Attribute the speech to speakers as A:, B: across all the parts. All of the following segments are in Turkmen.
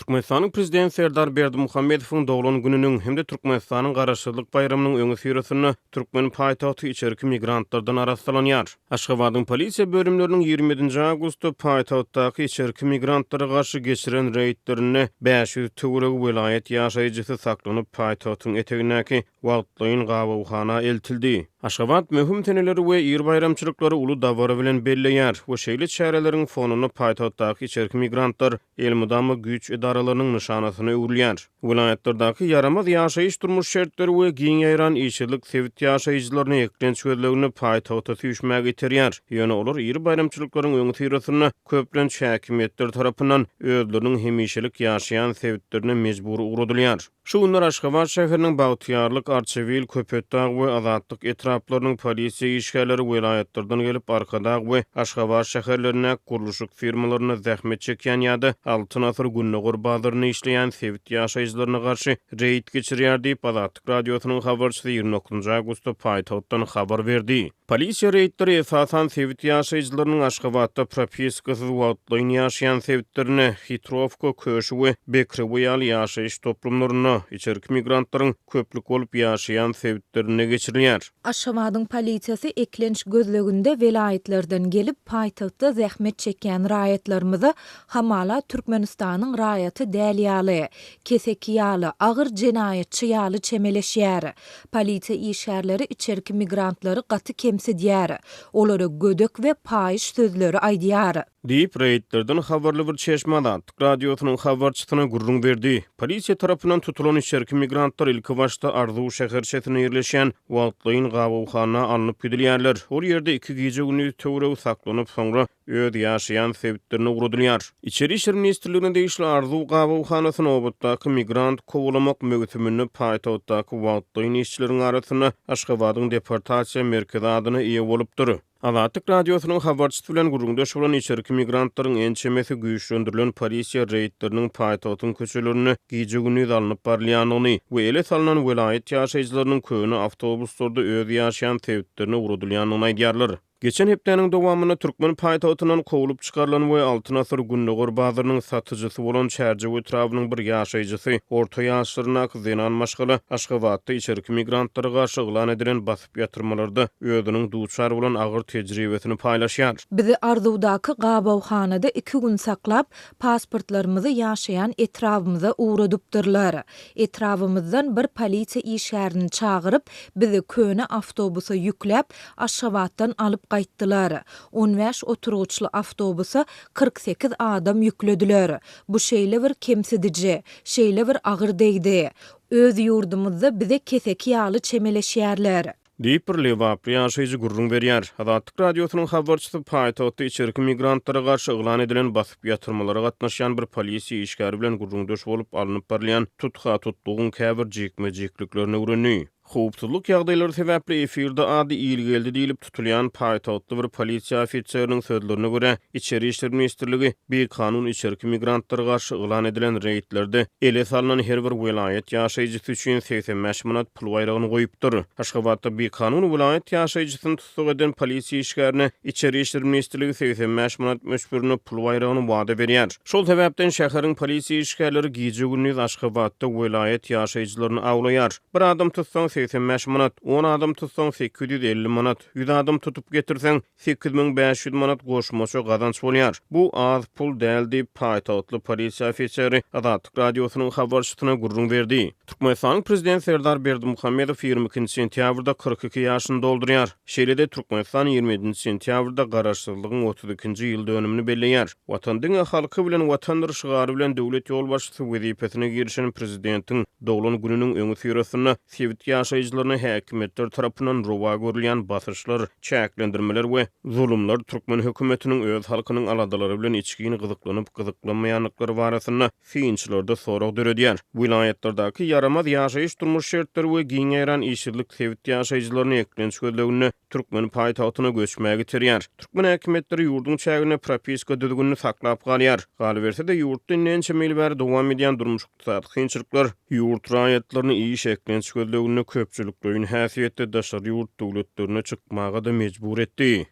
A: Türkmenistanyň prezidenti Serdar Berdimuhammedowyň dowlan gününiň hemde Türkmenistanyň garaşdyrlyk bayramynyň öňe süreşini türkmen paýtagty içerki migrantlardan araslanýar. Aşgabatyň polisiýa bölümleriniň 27 awgustda paýtagtdaky içerki migrantlara garşy geçiren reýdlerini 500 töwereg welayet ýaşaýjysy saklanyp paýtagtyň etegindäki wagtlyň gabawhana eltildi. Aşgabat möhüm teneleri we ýer bayramçylyklary uly dawara bilen belleýär we şeýle çäreleriň fonuny paýtagtdaky içerki migrantlar elmydamy güç idaralarının nişanasyny öwrülýär. Vilayetlerdaky yaramaz ýaşaýyş durmuş şertleri we giň ýaýran işçilik sevit ýaşaýjylaryny eklenç gözlegini paýtagta süýşmäge iterýär. Ýöne olar ýer bayramçylyklaryň öňe süýreşini köplen häkimetler tarapyndan özleriniň hemişelik ýaşaýan sevitlerine mejbur ugrudylýar. Şu günler Aşgabat şäheriniň Bagtyarlyk, Arçevil, Köpetdağ we Azatlyk etraplarynyň polisiýa işgärleri vilayetlerden gelip Arkadağ we Aşgabat şäherlerine gurulşyk firmalaryna zähmet çekýän ýa-da altyn asr Günnägör bazaryny işleýän sevit ýaşaýjylaryna garşy reýd geçirýär diýip Azatlyk radiosynyň habarçysy 29 awgustda paýtagtdan habar berdi. Polisiýa reýdleri esasan sevit ýaşaýjylarynyň Aşgabatda propiskasyz wagtlyň ýaşaýan sevitlerini Hitrovka, Köşü we Bekrewyal ýaşaýyş toplumlaryna içerki migrantlaryň köplük bolup ýaşaýan sevitlerine geçirilýär.
B: Aşgabatyň polisiýasy eklenç gözleginde velayetlerden gelip paýtagtda zähmet çekýän raýatlarymyzy hamala Türkmenistanyň raýaty däl ýaly, kesek ýaly, agyr jenaýetçi ýaly çemeleşýär. Polisiýa işgärleri içerki migrantlary gaty kemsidýär. Olara gödök we paýyş sözleri aýdýar.
A: Diýip reýdlerden habarly bir çeşme Azatlyk radiosynyň habarçysyna gurrun berdi. Polisiýa tarapyndan tutulan içerki migrantlar ilki başda Arzuw şäherçesine ýerleşen wagtlyň gabawhana alınıp gidilýärler. Ol ýerde 2 gece günü töwereg saklanyp soňra öz ýaşaýan sebitlerini ugrudylýar. İçeri işler ministrligine deýişli Arzuw gabawhanasyny obatdaky migrant kowulamak mögütümini paýtagtdaky wagtlyň işçileriň arasyna Aşgabatyň deportasiýa merkezi adyny ýa bolupdyr. Azatlyk radiosynyň habarçysy bilen gurrundaş bolan içerki migrantlaryň ençemesi güýçlendirilen polisiýa reýdleriniň paýtagtyň köçelerini gije gündüz alınıp barlýanyny we ele salynan welayet ýaşaýjylarynyň köýüni awtobuslarda öz ýaşaýan sebitlerini ugrudylýanyny aýdýarlar. Geçen hepdeniň dowamyna türkmen paýtagtynyň kowulup çykarlan we altyn asr Günnägör bazarynyň satyjysy bolan Çärjew etrawynyň bir ýaşaýjysy orta ýaşlaryna Zenan Maşgaly Aşgabatda içerki migrantlara garşy ýylan edilen basyp ýatyrmalarda özüniň duçar bolan agyr tejribesini paýlaşýar.
B: Bizi Arzuwdaky gabawhanada 2 gün saklap pasportlarymyzy ýaşaýan etrawymyza uğradypdyrlar. Etrawymyzdan bir polisiýa işgärini çagyryp bizi köne awtobusa ýükläp Aşgabatdan alyp gaýtdylar. 15 oturguçly awtobusa 48 adam yüklediler. Bu şeýle bir kemsidici, şeýle bir agyr degdi. Öz ýurdumyzda bize kesek ýaly çemeleşýärler.
A: Diýip bir lewaply ýaşaýjy gurrun berýär. Azatlyk radiosynyň habarçysy paýtagtda içerki migrantlara garşy ýylan edilen basyp ýatyrmalara gatnaşan bir polisiýa işgäri bilen gurrundaş bolup alınıp barlayan tutduğun käbir jikme-jikliklerini öwrenýär. Howpsuzlyk ýagdaýlary sebäpli efirde ady ýylgeldi diýilip tutulýan paýtagtly bir polisiýa ofitseriniň sözlerine görä, İçeri işler ministrligi bir kanun içerki migrantlara garşy ýylan edilen reýdlerde ele salynan her bir welayet ýaşaýjysy üçin 85 manat pul bayragyny goýupdyr. Aşgabatda bir kanun welayet ýaşaýjysyny tutsak eden polisiýa işgärine İçeri işler ministrligi 85 manat möşbürine pul bayragyny wada berýär. Şol sebäpden şäheriň polisiýa işgärleri gije gündüz Aşgabatda welayet ýaşaýjylaryny awlaýar. Bir adam tutsaň 85 manat, 10 adam tutsaň 850 manat, 100 adam tutup getirsen 8500 manat goşmaşy gazanç bolýar. Bu az pul däl diýip paýtagtly polisiýa ofiseri Azatlyk radiosynyň habarçysyna gurrun berdi. Türkmenistanyň prezidenti Serdar Berdimuhammedow 22 sentýabrda 42 ýaşyny doldurýar. Şeýlede Türkmenistan 27 sentýabrda garaşdyrlygyň 32-nji ýyl dönümini belleýär. Watandyň halky bilen watandaşlary bilen döwlet ýolbaşçysy wezipetine girişen prezidentiň dowlan gününiň öňe süreşini sevit ýaşaýjylaryna häkimetler tarapyndan rowa görülýän basyşlar, çäklendirmeler we zulümler türkmen hökümetiniň öz halkynyň aladalary bilen içgini gyzyklanyp gyzyklanmaýanlyklary barasyna fiýinçilerde sorag döredýär. Vilayetlerdaky yaramaz ýaşaýyş durmuş şertleri we giň ýaýran işçilik sevit ýaşaýjylaryny eklenç gözlegini türkmen paýtagtyna göçmäge iterýär. Türkmen häkimetleri ýurdun çägine propiska düzgünni saklap galýar. Gal berse de ýurtda näçe mil bäri dowam edýän durmuş kynçylyklar ýurt raýatlaryny iş eklenç gözlegini köpçülüklerin häsiýetde daşary ýurt döwletlerine çykmaga da mejbur etdi.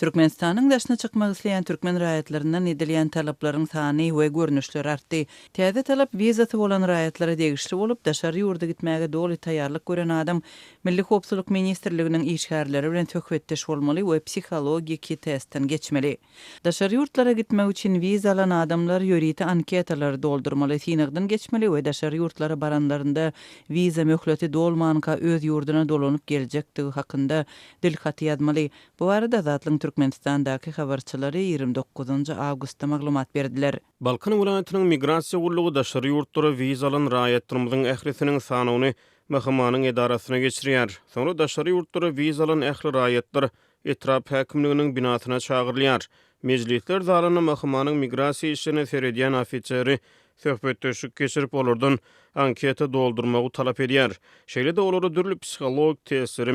C: Türkmenistanyň daşyna çykmak isleýän türkmen raýatlaryndan edilýän talaplaryň sany we görnüşleri artdy. Täze talap wizasy bolan raýatlara degişli bolup, daşary ýurda gitmäge doly taýýarlyk gören adam Milli Howpsuzlyk Ministrliginiň işgärleri bilen töhbetdeş bolmaly we psixologiki testden geçmeli. Daşary ýurtlara gitmek üçin wiza alan adamlar ýöriti anketalary doldurmaly, synagdan geçmeli we daşary ýurtlara baranlarynda wiza möhleti dolmanka öz ýurduna dolanyp geljekdigi hakynda dilhati ýazmaly. Bu arada Zatlyň Türkmenistandaky habarçylary 29 awgustda maglumat berdiler.
A: Balkan welaýatynyň migrasiýa gullugy daşary ýurtlara wiza alan raýatlarymyzyň ählisiniň sanawyny Mahkamanyň edarasyna geçirýär. Soňra daşary ýurtlara wiza alan ähli raýatlar etrap häkimliginiň binasyna çagyrylýar. Mejlisler zalyny Mahkamanyň migrasiýa işlerine seredýän ofiseri söhbetdeşik geçirip olardan anketa doldurmagy talap edýär. Şeýle de olary dürli psixolog testleri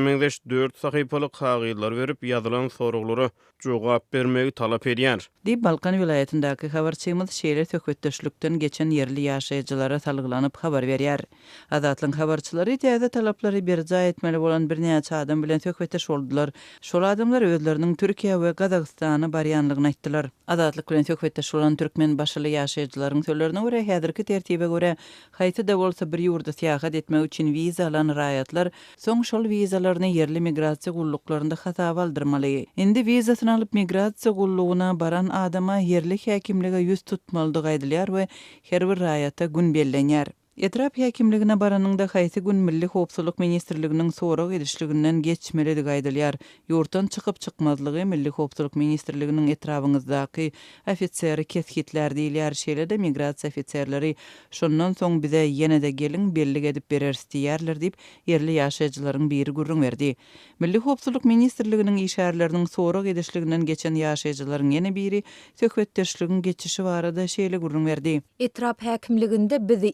A: 4 sahypalyk kagylar berip ýazylan soraglary jogap bermegi talap edýär.
C: Di Balkan vilayetindäki habarçymyz şeýle söhbetdeşlikden geçen yerli ýaşaýjylara salgylanyp habar berýär. Azatlyň habarçylary täze talaplary berja etmeli bolan bir näçe adam bilen söhbetdeş boldular. Şol adamlar özleriniň Türkiýe we Gazagstana barýanlygyny aýtdylar. Azatlyk bilen söhbetdeş bolan türkmen başly ýaşaýjylaryň sözlerine görä häzirki tertibe görä haýty da bolsa bir ýurda seýahat etmek üçin wiza alan raýatlar soň şol wizalaryny yerli migrasiýa gulluklarynda hasaba aldyrmaly. Indi wizasyny alyp migrasiýa gulluguna baran adama yerli häkimlige ýüz tutmalydygy aýdylýar we her bir raýata gün bellenýär. Etrap häkimligine baranyňda haýsy gün Milli Howpsuzlyk Ministrliginiň sorag edişliginden geçmelidi aýdylýar. Ýurtdan çykyp çykmazlygy Milli Howpsuzlyk Ministrliginiň etrabynızdaky ofiseri keskitler diýilýär. Şeýle-de migrasiýa ofisserleri şondan soň bize ýene-de gelin belli edip berersiz diýerler diýip yerli ýaşaýjylaryň biri gurrun berdi. Milli Howpsuzlyk Ministrliginiň işgärleriniň sorag edişliginden geçen ýaşaýjylaryň ýene biri söhbetdeşligiň geçişi barada şeýle gurrun berdi.
B: Etrap häkimliginde bizi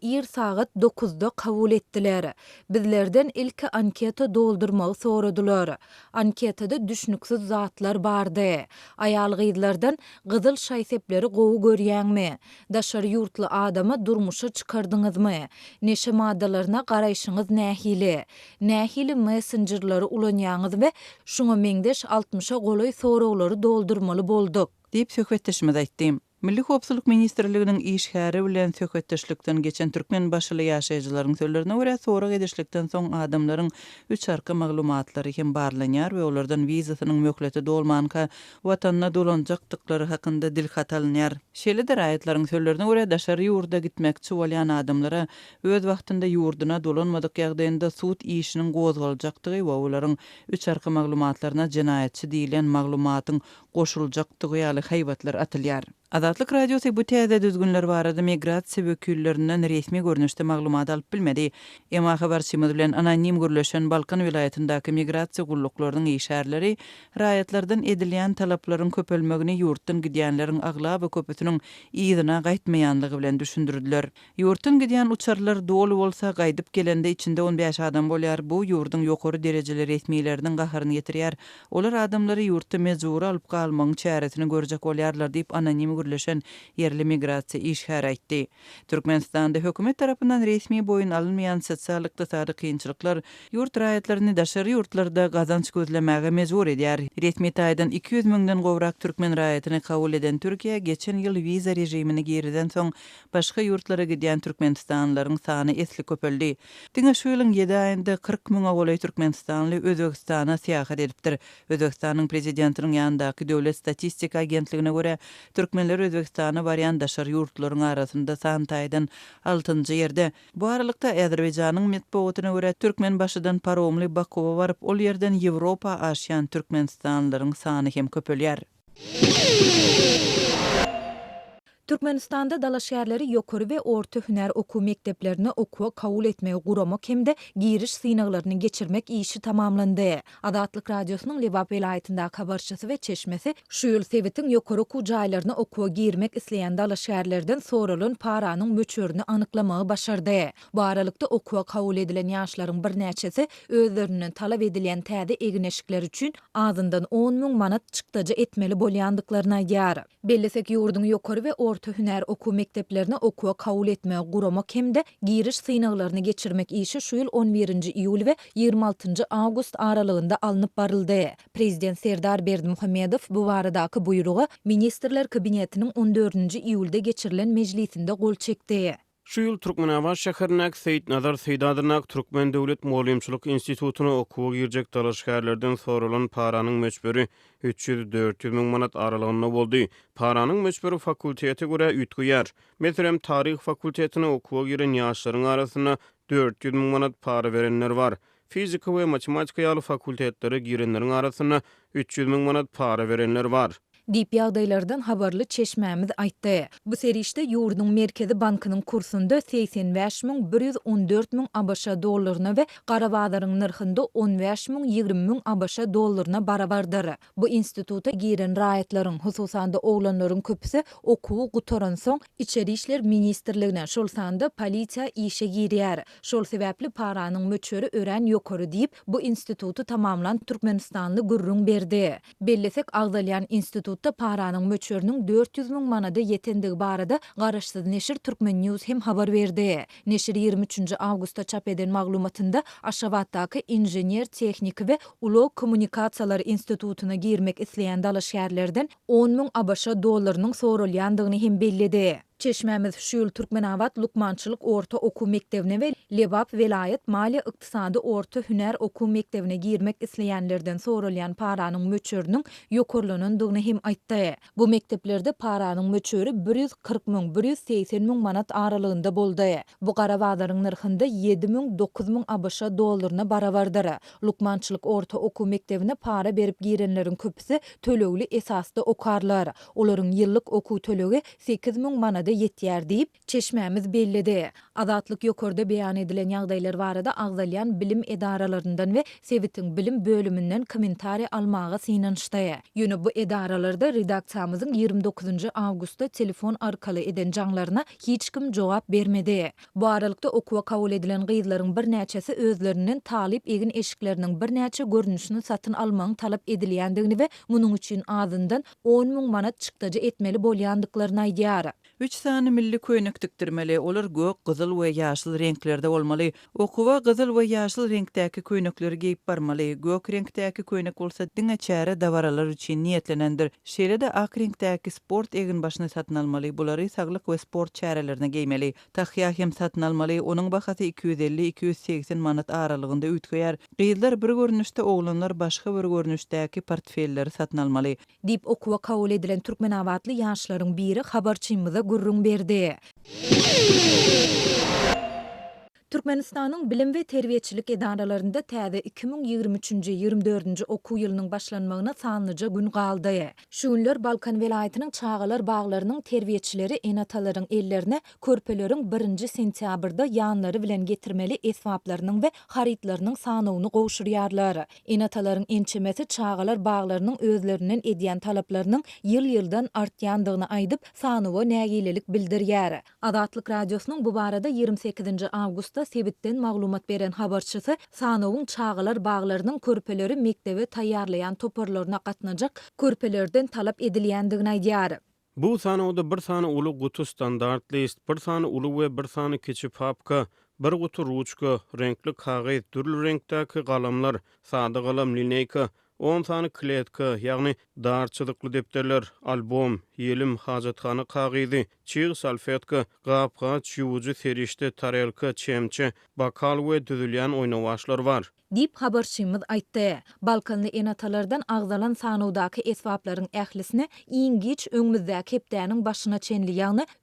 B: 9'da kabul etdiler. Bizlerden ilk anketa doldurmagy soradylar. Anketada düşnüksiz zatlar bardy. Aýal gyzlardan gyzyl şaýsepleri gowy görýäňmi? Daşary ýurtly adama durmuşa çykardyňyzmy? Neşe maddalaryna garaýşyňyz nähili? Nähili messengerlary ulanýaňyz we şoňa meňdeş 60'a golay soraglary doldurmaly boldyk
C: diýip söhbetdeşmede aýtdym. Milli Howpsuzlyk Ministrliginiň işgäri bilen söhbetdeşlikden geçen türkmen başly ýaşaýjylaryň sözlerine görä sorag edişlikden soň adamlaryň üç arka maglumatlary hem barlanýar we olardan wizasynyň möhleti dolmanka watanyna dolanjakdyklary hakynda dilhat alınýar. Şeýle-de raýatlaryň sözlerine görä daşary ýurda gitmekçi bolýan adamlara öz wagtynda ýurduna dolanmadyk ýagdaýynda sud işiniň gozgaljakdygy we olaryň üç arka maglumatlaryna jinaýatçy diýilen maglumatyň goşuljakdygy ýaly haýbatlar atylýar. Azatlyk radiosu bu täze düzgünler barada migrasiýa wekillerinden resmi görnüşde maglumat alyp bilmedi. Emma habarçymyz bilen anonim gürleşen Balkan vilayetindäki migrasiýa gulluklarının işgärleri raýatlardan edilýän talaplaryň köpelmegini ýurtdan gidýänleriň agla we köpüsiniň ýygyna gaýtmaýanlygy bilen düşündirdiler. Ýurtdan gidýän uçarlar dolu bolsa gaýdyp gelende içinde 15 adam bolýar. Bu ýurdun ýokary derejeli resmiýetleriniň gaharyny ýetirýär. Olar adamlary ýurtda mejbur alyp galmagyň çäresini görjek bolýarlar diýip anonim gürleşen yerli migrasiýa işgär aýtdy. Türkmenistanda hökümet tarapyndan resmi boyun alınmayan sosial ykdysady kynçylyklar ýurt raýatlaryny daşary ýurtlarda gazanç gözlemäge mejbur edýär. Resmi taýdan 200 000-den gowrak türkmen raýatyny kabul eden Türkiýe geçen ýyl wiza rejimini geriden soň başga ýurtlara gidýän türkmenistanlylaryň sany esli köpeldi. Diňe şu ýylyň 7 aýynda 40 000 golay türkmenistanly Özbegistana seýahat edipdir. Özbegistanyň prezidentiniň ýanyndaky döwlet statistika agentligine görä türkmenler Özbegistana barýan daşary ýurtlaryň arasynda san taýdan 6-njy ýerde. Bu aralykda Azerbaýjanyň medeniýetine görä türkmen başydan paromly Bakuwa baryp ol ýerden Ýewropa aşýan türkmenistanlylaryň sany hem köpelýär.
B: Türkmenistanda dalaşýarlary ýokary we orta hüner okuw mekdeplerine okuwa kabul etmegi guramak hemde giriş synaglaryny geçirmek işi tamamlandy. Azatlyk radiosynyň Lebap vilayetindäki habarçysy we çeşmesi şu ýyl Sewitiň ýokary okuw jaýlaryna okuwa girmek isleýän dalaşýarlardan soralan paranyň möçürini anyklamagy başardy. Bu aralykda okuwa kabul edilen ýaşlaryň bir näçesi özlerinden talap edilen täze egineşikler üçin azyndan 10 000 manat çykdaja etmeli bolýandyklaryna ýar. Bellesek ýurdun ýokary we orta hüner oku mekteplerine okuwa kabul etme guramak hemde giriş sınavlarını geçirmek işi şu yıl 11. iyul ve 26. Ağustos aralığında alınıp barıldı. Prezident Serdar Berdimuhamedov bu baradaky buyruğu Ministrler Kabinetinin 14. iyulda geçirilen meclisinde gol çekdi.
A: Şu yıl Türkmenabat şäherindäki Seyit Nazar Seýdadyrnak Türkmen Döwlet Muallimçilik Institututyna okuwa girjek dalaşgärlerden soralan paranyň möçberi 300-400 miň manat aralygynda boldy. Paranyň möçberi fakultete görä ütgüýär. Meselem tarih fakultetine okuwa giren ýaşlaryň arasynda 400 miň manat para berenler bar. Fizika we matematika ýaly fakultetlere girenleriň arasynda 300 miň manat para berenler bar.
B: Dip ýagdaýlardan habarly Çeşmämiz aýtdy. Bu serişde ýurduň Merkezi Bankynyň kursunda 85.114 miň ABŞ dollaryna we Garabadaryň narhynda 15.020 miň ABŞ dollaryna barabardyr. Bu instituta giren raýatlaryň, hususanda oglanlaryň köpüsi okuwy gutaran soň İçeri işler ministrligine, şol sanda polisiýa işe girýär. Şol sebäpli paranyň möçberi ören ýokary diýip bu institutu tamamlan Türkmenistanly gurrun berdi. Bellesek Agdalýan institutu paranyň möçberiniň 400 miň manada ýetendigi barada garaşsyz neşir Türkmen News hem habar berdi. Neşir 23. awgustda çap eden maglumatynda Aşgabatdaky Injenier Tehnik we Ulug Kommunikasiýalar institutuna girmek isleýän dalaşgärlerden 10 miň ABŞ dollarynyň sorulýandygyny hem bellidi. Çeşmämiz şu ýyl Türkmenabat Lukmançylyk orta oku mektebine we Lebap velayet maliýa ykdysady orta hüner oku mektebine girmek isleýänlerden sorulýan paranyň möçberiniň ýokarlanandygyny hem aýtdy. Bu mekteplerde paranyň möçberi 140 miň 180 miň manat aralygynda boldy. Bu Garabadaryň narhynda 7 miň 9 miň ABŞ dollaryna barabardyr. Lukmançylyk orta oku mektebine para berip girenleriň köpüsi tölegli esasda okarlar. Olaryň ýyllyk oku tölegi 8 miň manada ýetýär diýip Çeşmämiz bellidi. Azatlyk ýokarda beýan edilen ýagdaýlar barada Agdalýan bilim edaralarinden we Sebitiň bilim bölümünden kommentari almaga synanyşdy. Ýöne bu edaralarda redaksiýamyzyň 29. awgustda telefon arkaly eden jaňlaryna hiç kim jogap bermedi. Bu aralykda okuwa kabul edilen gyzlaryň bir näçesi özlerinden talip egin eşikleriniň bir näçe görnüşini satyn almagyň talap edilýändigini we munyň üçin azyndan 10 miň manat çykdaja etmeli bolýandyklaryny aýdýar.
C: 3 sany milli köýnek dikdirmeli, olar gök, gyzyl we ýaşyl renklerde bolmaly. Okuwa gyzyl we ýaşyl renkdäki köýnekleri giyip barmaly. Gök renkdäki köýnek bolsa diňe çäre dawaralar üçin niýetlenendir. Şeýle-de ak renkdäki sport egin başyna satyn almaly. Bulary saglyk we sport çärelerine giýmeli. Tahyýa hem satyn almaly. Onuň bahasy 250-280 manat aralygynda ütgeýär. Gyzlar bir görnüşde, oglanlar başga bir görnüşdäki portfelleri satyn almaly.
B: Dip okuwa kabul edilen Türkmenabatly ýaşlaryň biri habarçymyza gurrun berdi. Türkmenistanyň bilim we terbiýetçilik edaralarynda täze 2023-24 okuw ýylynyň başlanmagyna sanlyja gün galdy. Şu günler Balkan velaýatynyň Çağalar baglarynyň terbiýetçileri enatalaryň ellerine körpeleriň 1 sentýabrda ýanlary bilen getirmeli esbaplarynyň we haritlarynyň sanawyny gowşurýarlar. Enatalaryň ençemesi Çağalar baglarynyň özlerinden edýän talaplarynyň ýyl-ýyldan artýandygyny aýdyp sanawy nägilelik bildirýär. Azatlyk radiosynyň bu barada 28. awgustda Sebitden maglumat beren habarçysy sanawyň Çağalar baglarynyň körpeleri mektebe taýýarlayan toparlaryna gatnajak körpelerden talap edilýändigini aýdýar.
A: Bu sanawda bir sany uly gutu standart list, bir sany uly we bir sany kiçi papka, bir gutu ruçka, renkli kagyd, türli renkdäki galamlar, sada galam lineyka, 10 sany kletka, ýagny darçylykly depterler, albom, ýelim hajathana kagydy, çyg salfetka, gapgaç, ýuwjy serişde tarelka, çemçe, bakal we düzülýän oýnawaçlar bar.
B: Dip habarçymyz aýtdy. Balkanly enatalardan agzalan sanawdaky esbaplaryň ählisini iňgiç öňümüzdäki hepdäniň başyna çenli,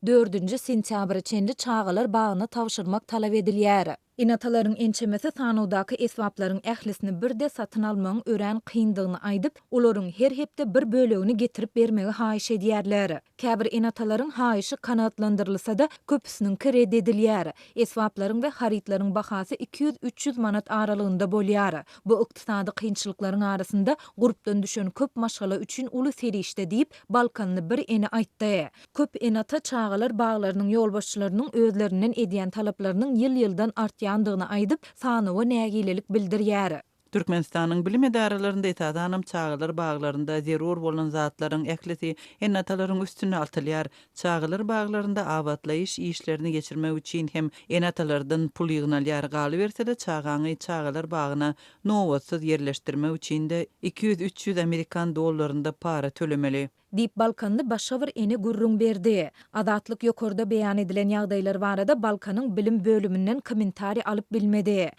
B: 4 sentýabra çenli Çağalar bagyna tawşyrmak talap edilýär. Enatalaryň ençemesi sanawdaky esbaplaryň ählisini birde satyn almagyň ören kyndygyny aýdyp, olaryň her hepde bir bölegini getirip bermegi haýyş edýärler. Käbir enatalaryň haýyşy kanatlandyrylsa-da köpüsiniň red edilýär. Esbaplaryň we haritlaryň bahasy 200-300 manat aralygynda bolýar. Bu ykdysady kynçylyklaryň arasynda grupdan düşen köp maşgala üçin uly serişde diýip Balkanly bir eni aýtdy. Köp enata Çağalar baglarynyň ýolbaşçylarynyň özlerinden edýän talaplarynyň ýyl-ýyldan artýandygyny aýdyp, sanawy nägilelik bildirýär.
C: Türkmenistanyň bilim edaralaryny etadanam çağılar bağlarında zerur bolan zatlaryň ekleti enatalaryň üstüne atylýar. Çağılar bağlarında abatlaýyş işlerini geçirmek üçin hem enatalardan pul ýygnalýar. Galy bersede çağaňy çağılar bağına nowatsız yerleşdirmek üçin de 200-300 Amerikan dollarynda para tölemeli.
B: Dip Balkanly başawar eni gurrun berdi. Adatlyk ýokurda beýan edilen ýagdaýlar barada Balkanyň bilim bölümünden komentari alyp bilmedi.